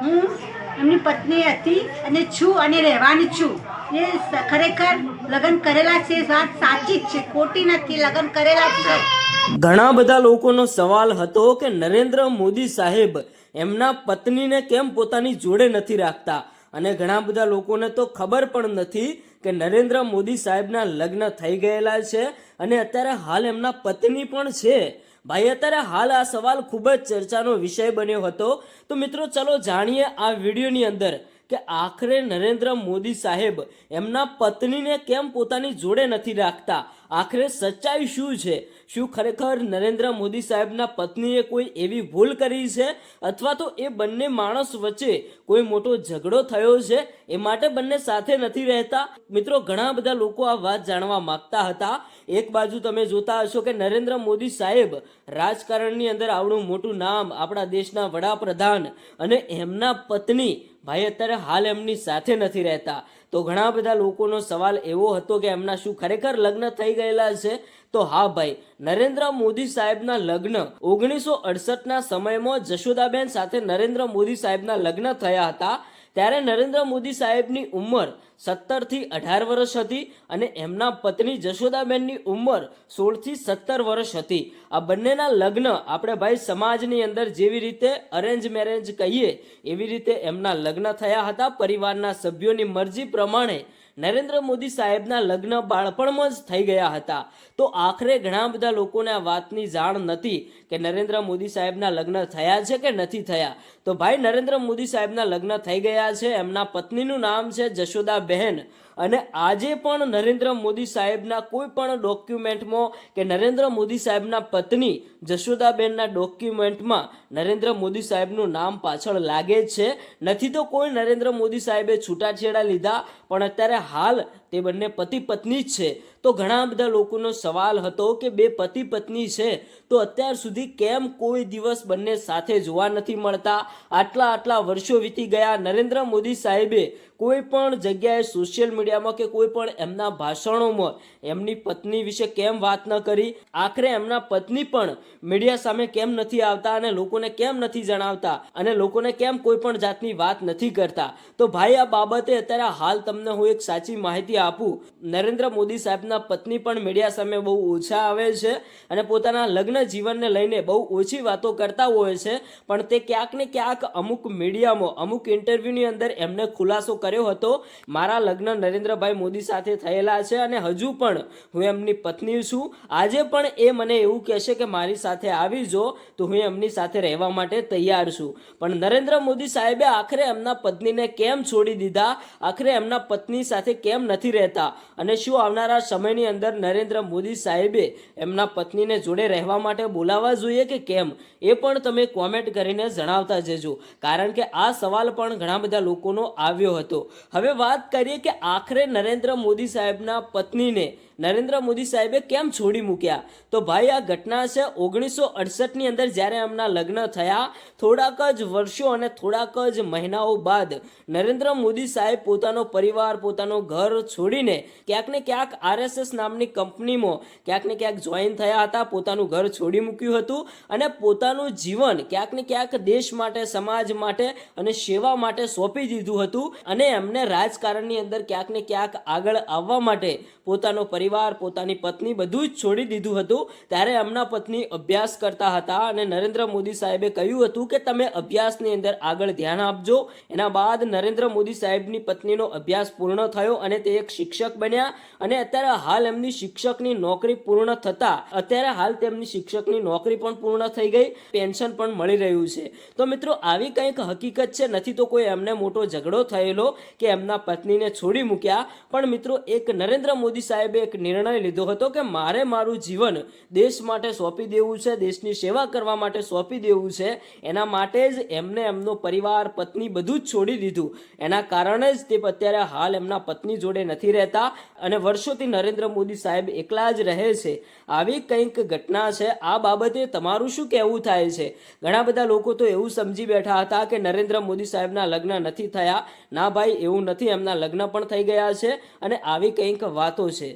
હું એમની પત્ની હતી અને છું અને રહેવાની છું. એ ખરેખર લગ્ન કરેલા છે, વાત સાચી જ છે, ખોટી નથી, લગ્ન કરેલા જ છે. ઘણા બધા લોકોનો સવાલ હતો કે નરેન્દ્ર મોદી સાહેબ એમના પત્નીને કેમ પોતાની જોડે નથી રાખતા, અને ઘણા બધા લોકોને તો ખબર પણ નથી કે નરેન્દ્ર મોદી સાહેબના લગ્ન થઈ ગયેલા છે અને અત્યારે હાલ એમના પત્ની પણ છે. ભાઈ, અત્યારે હાલ આ સવાલ ખૂબ જ ચર્ચાનો વિષય બન્યો હતો. તો મિત્રો, ચલો જાણીએ આ વિડીયોની અંદર કે આખરે નરેન્દ્ર મોદી સાહેબ એમના પત્નીને કેમ પોતાની જોડે નથી રાખતા. આખરે સચ્ચાઈ શું છે? શું ખરેખર નરેન્દ્ર મોદી સાહેબના પત્નીએ કોઈ એવી ભૂલ કરી છે, અથવા તો એ બંને માણસ વચ્ચે કોઈ મોટો ઝઘડો થયો છે એ માટે બંને સાથે નથી રહેતા? મિત્રો, ઘણા બધા લોકો આ વાત જાણવા માંગતા હતા. એક બાજુ તમે જોતા હશો કે નરેન્દ્ર મોદી સાહેબ રાજકારણની અંદર આવડું મોટું નામ, આપણા દેશના વડાપ્રધાન, અને એમના પત્ની ભાઈ અત્યારે હાલ એમની સાથે નથી રહેતા. તો ઘણા બધા લોકોનો સવાલ એવો હતો કે એમના શું ખરેખર લગ્ન થઈ ગયેલા છે? તો હા ભાઈ, નરેન્દ્ર મોદી સાહેબના લગ્ન 1968ના સમયમાં જશોદાબેન સાથે નરેન્દ્ર મોદી સાહેબના લગ્ન થયા હતા. ત્યારે નરેન્દ્ર મોદી સાહેબની ઉંમર 17 થી 18 વર્ષ હતી અને એમના પત્ની જશોદાબેનની ઉંમર 16 થી 17 વર્ષ હતી. આ બંનેના લગ્ન આપણે ભાઈ સમાજની અંદર જેવી રીતે અરેન્જ મેરેજ કહીએ એવી રીતે એમના લગ્ન થયા હતા. પરિવારના સભ્યોની મરજી પ્રમાણે નરેન્દ્ર મોદી સાહેબના લગ્ન બાળપણમાં જ થઈ ગયા હતા. તો આખરે ઘણા બધા લોકોને આ વાતની જાણ નથી કે નરેન્દ્ર મોદી સાહેબના લગ્ન થયા છે કે નથી થયા. તો ભાઈ, નરેન્દ્ર મોદી સાહેબના લગ્ન થઈ ગયા છે. એમના પત્નીનું નામ છે જશોદાબહેન. અને આજે પણ નરેન્દ્ર મોદી સાહેબના કોઈ પણ ડોક્યુમેન્ટમાં કે નરેન્દ્ર મોદી સાહેબના પત્ની જશોદાબેનના ડોક્યુમેન્ટમાં નરેન્દ્ર મોદી સાહેબનું નામ પાછળ લાગે જ છે. નથી તો કોઈ નરેન્દ્ર મોદી સાહેબે છૂટાછેડા લીધા, પણ અત્યારે હાલ તે બંને પતિ પત્ની જ છે. તો ઘણા બધા લોકોનો સવાલ હતો કે બે પતિ પત્ની છે તો અત્યાર સુધી કેમ કોઈ દિવસ બંને સાથે જોવા નથી મળતા? આટલા વર્ષો વીતી ગયા, નરેન્દ્ર મોદી સાહેબે કોઈ પણ જગ્યાએ સોશિયલ મીડિયામાં કે કોઈ પણ એમના ભાષણોમાં એમની પત્ની વિશે કેમ વાત ન કરી? આખરે એમના પત્ની પણ મીડિયા સામે કેમ નથી આવતા અને લોકોને કેમ નથી જણાવતા અને લોકોને કેમ કોઈ પણ જાતની વાત નથી કરતા? તો ભાઈ, આ બાબતે અત્યારે હાલ તમને હું એક સાચી માહિતી આપું. નરેન્દ્ર મોદી સાહેબના પત્ની પણ મીડિયા સામે બહુ ઓછા આવે છે અને પોતાના લગ્ન જીવનને લઈને બહુ ઓછી વાતો કરતા હોય છે, પણ તે ક્યાંક ને ક્યાંક અમુક મીડિયામાં અમુક ઇન્ટરવ્યુની અંદર એમને ખુલાસો કર્યો હતો, મારા લગ્ન નરેન્દ્રભાઈ મોદી સાથે થયેલા છે અને હજુ પણ હું એમની પત્ની છું. આજે પણ એ મને એવું કહેશે કે મારી સાથે આવી જો તો હું એમની સાથે રહેવા માટે તૈયાર છું. પણ નરેન્દ્ર મોદી સાહેબે આખરે એમના પત્નીને કેમ છોડી દીધા? આખરે એમના પત્ની સાથે કેમ નથી રહેતા? અને શું આવનારા સમયની અંદર નરેન્દ્ર મોદી સાહેબે એમના પત્નીને જોડે રહેવા માટે બોલાવવા જોઈએ કે કેમ? એ પણ તમે કોમેન્ટ કરીને જણાવતા જજો, કારણ કે આ સવાલ પણ ઘણા બધા લોકોનો આવ્યો હતો. હવે વાત કરીએ કે આખરે નરેન્દ્ર મોદી સાહેબના પત્નીને નરેન્દ્ર મોદી સાહેબે કેમ છોડી મૂક્યા? તો ભાઈ, આ ઘટના છે 1968ની અંદર, જ્યારે એમના લગ્ન થયા થોડાક જ વર્ષો અને થોડાક જ મહિનાઓ બાદ નરેન્દ્ર મોદી સાહેબ પોતાનો પરિવાર, પોતાનું ઘર છોડીને ક્યાંક ને ક્યાંક RSS નામની કંપનીમાં ક્યાંક ને ક્યાંક જોઈન થયા હતા. પોતાનું ઘર છોડી મૂક્યું હતું અને પોતાનું જીવન ક્યાંક ને ક્યાંક દેશ માટે, સમાજ માટે અને સેવા માટે સોંપી દીધું હતું. અને એમને રાજકારણની અંદર ક્યાંક ને ક્યાંક આગળ આવવા માટે પોતાનો પરિવાર, પોતાની પત્ની બધું જ છોડી દીધું હતું. ત્યારે એમના પત્ની અભ્યાસ કરતા હતા અને નરેન્દ્ર મોદી સાહેબે કહ્યું હતું કે તમે અભ્યાસની અંદર આગળ ધ્યાન આપજો. એના બાદ નરેન્દ્ર મોદી સાહેબની પત્નીનો અભ્યાસ પૂર્ણ થયો અને તે એક શિક્ષક બન્યા અને અત્યારે હાલ એમની શિક્ષકની નોકરી પૂર્ણ થતા અત્યારે હાલ તેમની શિક્ષકની નોકરી પણ પૂર્ણ થઈ ગઈ, પેન્શન પણ મળી રહ્યું છે. તો મિત્રો, આવી કંઈક હકીકત છે. નથી તો કોઈ એમને મોટો ઝઘડો થયેલો કે એમના પત્નીને છોડી મૂક્યા. પણ મિત્રો, એક નરેન્દ્ર મોદી સાહેબે એક નિર્ણય લીધો હતો કે મારે મારું જીવન દેશ માટે સોંપી દેવું છે, દેશની સેવા કરવા માટે સોંપી દેવું છે. એના માટે જ એમને એમનો પરિવાર, પત્ની બધું જ છોડી દીધું. એના કારણે જ તે અત્યારે હાલ એમના પત્ની જોડે નથી રહેતા અને વર્ષોથી નરેન્દ્ર મોદી સાહેબ એકલા જ રહે છે. આવી કંઈક ઘટના છે. આ બાબતે તમારું શું કહેવું થાય છે? ઘણા બધા લોકો તો એવું સમજી બેઠા હતા કે નરેન્દ્ર મોદી સાહેબના લગ્ન નથી થયા. ના ભાઈ, એવું નથી. એમના લગ્ન પણ થઈ ગયા છે અને આવી કંઈક વાતો છે.